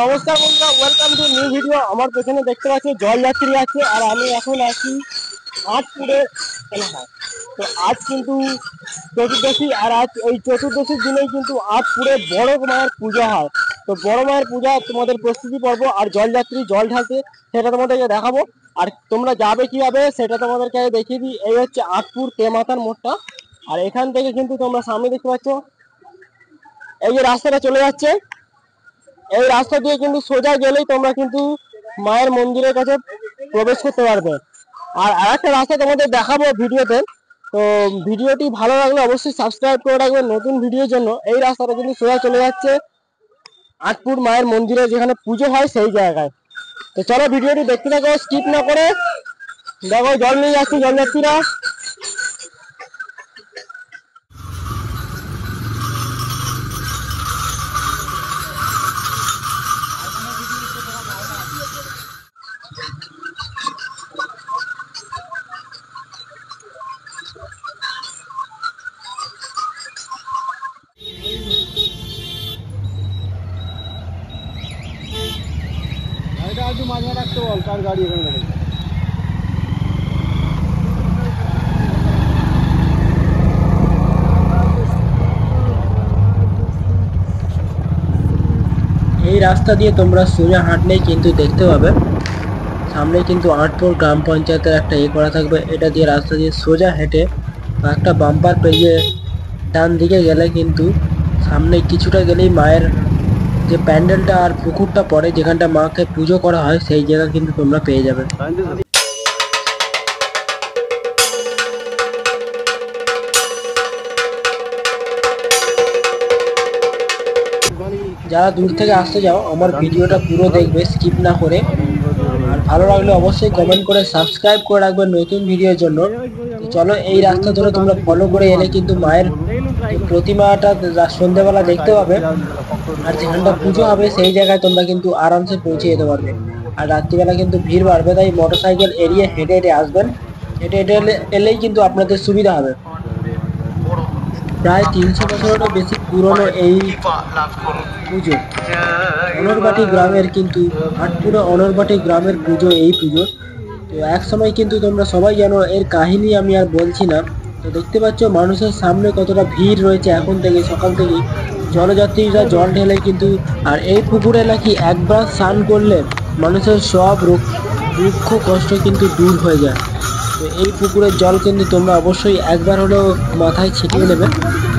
নমস্কার বন্ধুরা, welcome to new video. আমার পেছনে দেখতে পাচ্ছি জলযাত্রী আছে, আর আমি এখন আছি আটপুরে এলাকায়। তো আজ কিন্তু চতুর্দশী, আর আজ এই চতুর্দশীর দিনেই কিন্তু আটপুরে বড় মায়ের পূজা হয়। তো বড় মায়ের পূজা তোমাদের প্রস্তুতি পর্ব আর জলযাত্রী জল ঢালতে সেটা তোমাদেরকে দেখাবো। আর তোমরা যাবে কিভাবে সেটা তোমাদেরকে দেখিয়ে দিই। এই হচ্ছে আটপুর তেমাতার মোড়টা, আর এখান থেকে কিন্তু তোমরা সামনে দেখতে পাচ্ছ এই যে রাস্তাটা চলে যাচ্ছে। এই রাস্তা দিয়ে কিন্তু সোজা গেলেই তোমরা কিন্তু মায়ের মন্দিরের কাছে প্রবেশ করতে পারবে। আর আরেকটা রাস্তা তোমাদের দেখাবো ভিডিওতে। তো ভিডিওটি ভালো লাগলে অবশ্যই সাবস্ক্রাইব করে রাখবেন নতুন ভিডিওর জন্য। এই রাস্তাটা কিন্তু সোজা চলে যাচ্ছে আটপুর মায়ের মন্দিরে, যেখানে পুজো হয় সেই জায়গায়। তো চলো ভিডিওটি দেখতে থাকো, স্কিপ না করে। দেখো জল নিয়ে যাচ্ছে জলযাত্রীরা। মাঝে রাখতে বল, কার গাড়ি এখানে দেখে। এই রাস্তা দিয়ে তোমরা সোজা হাঁটলেই কিন্তু দেখতে পাবে সামনে কিন্তু আটপুর গ্রাম পঞ্চায়েতের একটা করা থাকবে। এটা দিয়ে রাস্তা দিয়ে সোজা হেঁটে একটা বাম্পার পেরিয়ে ডান দিকে গেলে কিন্তু সামনে কিছুটা গেলেই মায়ের যে প্যান্ডেলটা আর পুকুরটা পড়ে, যেখানটা মাকে পুজো করা হয়, সেই জায়গা কিন্তু তোমরা পেয়ে যাবে। যারা দূর থেকে আসতে যাও, আমার ভিডিওটা পুরো দেখবে স্কিপ না করে। আর ভালো লাগলে অবশ্যই কমেন্ট করে সাবস্ক্রাইব করে রাখবেন নতুন ভিডিওর জন্য। চলো এই রাস্তা ধরে তোমরা ফলো করে এলে কিন্তু মায়ের প্রতিমাটা সন্ধ্যেবেলা দেখতে পাবে। আর যেখানটা পুজো হবে সেই জায়গায় তোমরা কিন্তু আরামসে পৌঁছে যেতে পারবে। আর রাত্রিবেলা কিন্তু ভিড় বাড়বে, তাই মোটরসাইকেল এড়িয়ে হেঁটে হেঁটে আসবেন। হেঁটে হেঁটে এলেই কিন্তু আপনাদের সুবিধা হবে। প্রায় 300 বছরেরও বেশি পুরনো এই পুজো অনরবাটি গ্রামের, কিন্তু আটপুরে অনরবাটি গ্রামের পুজো এই পুজো। তো এক সময় কিন্তু তোমরা সবাই জানো, এর কাহিনী আমি আর বলছি না। তো দেখতে পাচ্ছ মানুষের সামনে কতটা ভিড় রয়েছে এখন থেকে, সকাল থেকেই জলযাত্রীরা জল ঢেলে কিন্তু। আর এই পুকুরে নাকি একবার স্নান করলে মানুষের সব দুঃখ কষ্ট কিন্তু দূর হয়ে যায়। তো এই পুকুরের জল কিন্তু তোমরা অবশ্যই একবার হলেও মাথায় ছিটিয়ে নেবে।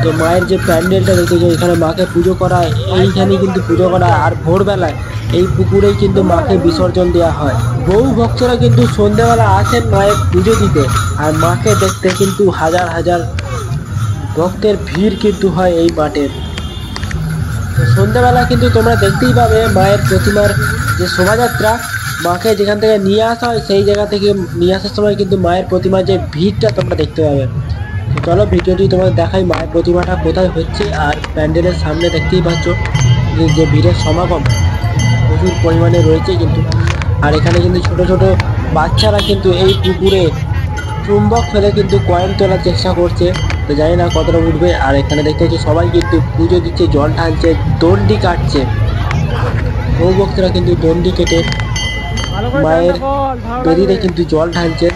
তো মায়ের যে প্যান্ডেলটা দেখেছো, এখানে মাকে পুজো করা, এইখানেই কিন্তু পুজো করা। আর ভোরবেলায় এই পুকুরেই কিন্তু মাকে বিসর্জন দেওয়া হয়। বহু ভক্তরা কিন্তু সন্ধ্যেবেলা আসেন মায়ের পুজো দিতে, আর মাকে দেখতে কিন্তু হাজার হাজার ভক্তের ভিড় কিন্তু হয় এই মাঠের। সন্ধ্যাবেলা কিন্তু তোমরা দেখতেই পাবে মায়ের প্রতিমার যে শোভাযাত্রা, মাকে যেখান থেকে নিয়ে আসা হয় সেই জায়গা থেকে নিয়ে আসার সময় কিন্তু মায়ের প্রতিমার যে ভিড়টা তোমরা দেখতে পাবে। তো চলো ভিডিওটি তোমাদের দেখাই মায়ের প্রতিমাটা কোথায় হচ্ছে। আর প্যান্ডেলের সামনে দেখতেই পাচ্ছ যে ভিড়ের সমাগম প্রচুর পরিমাণে রয়েছে কিন্তু। আর এখানে কিন্তু ছোট ছোট বাচ্চারা কিন্তু এই পুকুরে চুম্বক ফেলে কিন্তু কয়েন তোলার চেষ্টা করছে। তো জানি না কতটা উঠবে। আর এখানে দেখতে হচ্ছে সবাই কিন্তু পুজো দিচ্ছে, জল ঢালছে, দণ্ডি কাটছে। বহু ভক্তরা কিন্তু দণ্ডি কেটে মায়ের বেদিতে কিন্তু জল ঢালছে।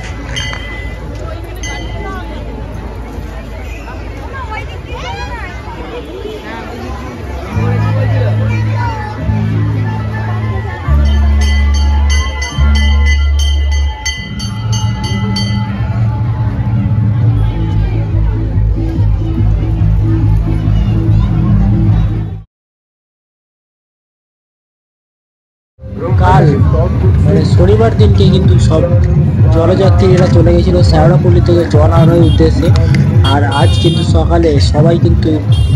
কাল মানে শনিবার দিনকে কিন্তু সব জলযাত্রীরা চলে গেছিল শ্যাওড়াপল্লী থেকে জল আনার উদ্দেশ্যে। আর আজ কিন্তু সকালে সবাই কিন্তু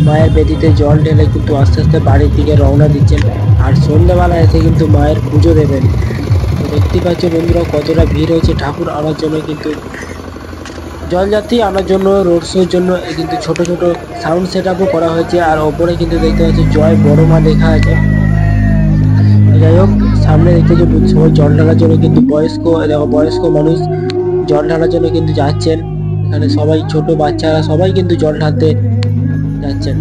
মায়ের বেদিতে জল ঢেলে কিন্তু আস্তে আস্তে বাড়ির দিকে রওনা দিচ্ছেন। আর সন্ধ্যাবেলা এসে কিন্তু মায়ের পুজো দেবেন। তো দেখতে পাচ্ছ বন্ধুরা কতটা ভিড় হয়েছে ঠাকুর আনার জন্য। কিন্তু জলযাত্রী আনার জন্য, রোড শোর জন্য কিন্তু ছোট ছোট সাউন্ড সেট আপও করা হয়েছে। আর ওপরে কিন্তু দেখতে পাচ্ছি জয় বড় মা লেখা আছে। যাই হোক, সামনে দেখতে পাচ্ছি সবাই জল ঢালার জন্য কিন্তু বয়স্ক মানুষ জল ঢালার জন্য কিন্তু যাচ্ছেন। এখানে সবাই ছোট বাচ্চারা সবাই কিন্তু জল ঢালতে যাচ্ছেন।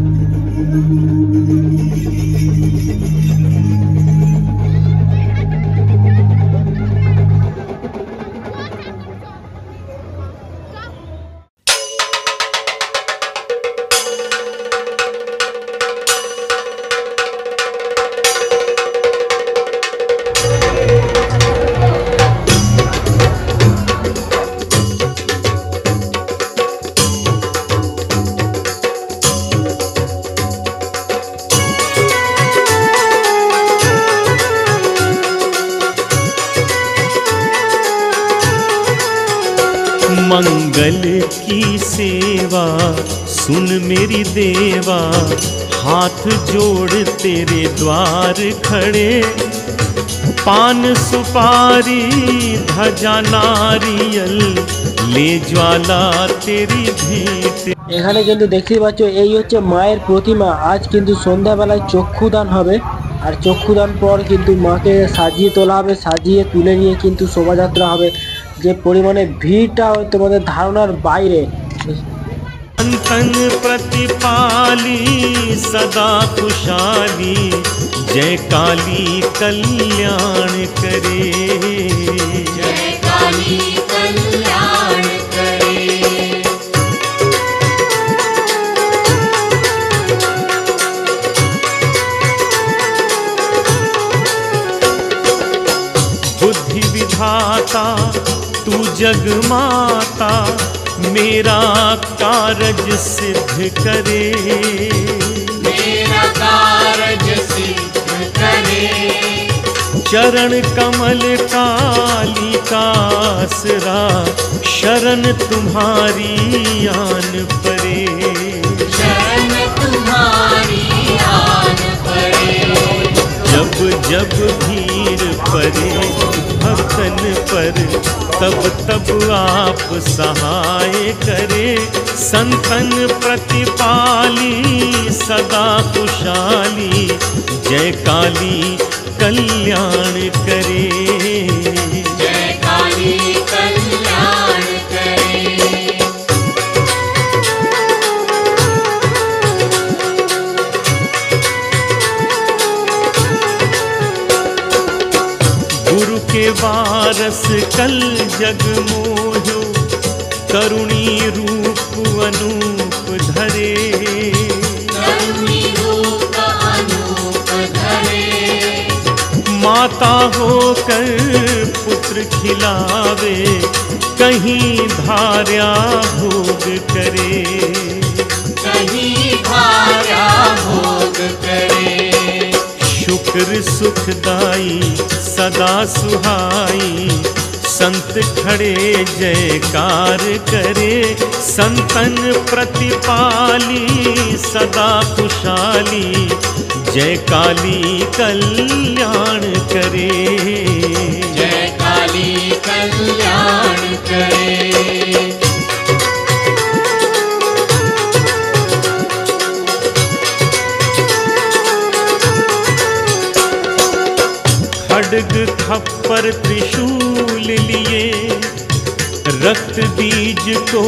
मंगल की सेवा सुन मेरी देवा, हाथ जोड़ तेरे द्वार खड़े, पान सुपारी ध्वजा नारियल ले ज्वाला तेरी भेंट। এখানে কিন্তু দেখতেই পাচ্ছ এই হচ্ছে মায়ের প্রতিমা। আজ কিন্তু সন্ধ্যাবেলায় চক্ষুদান হবে, আর চক্ষুদান পর কিন্তু মাকে সাজিয়ে তোলা হবে, সাজিয়ে তুলে নিয়ে কিন্তু শোভাযাত্রা হবে। যে পরিমাণে ভিড়টা তোমাদের ধারণার বাইরে। संतन प्रतिपाली सदा खुशाली, जय काली कल्याण करे, जय काली कल्याण करे। बुद्धि विधाता तू जग माता, मेरा कारज सिद्ध करे, मेरा कारज सिद्ध करे। चरण कमल काली का आसरा, शरण तुम्हारी आन परे, शरण तुम्हारी आन परे। जब जब भीड़ परे भक्तन पर, तब तब आप सहाय करे, संतन प्रतिपाली सदा खुशाली, जय काली कल्याण करे, जय काली कल्याण करे। गुरु के वारस कल जग मोहो, करुणी रूप अनूप धरे, करुणी रूप अनूप धरे। माता होकर पुत्र खिलावे, कहीं धार्या भोग करे, कहीं धारा भोग करे। शुक्र सुखदाई सदा सुहाई, संत खड़े जयकार करे, संतन प्रतिपाली सदा खुशाली, जय काली कल्याण करे, जय काली कल्याण करे। खड्ग खप्पर त्रिशूल लिए, रक्त बीज को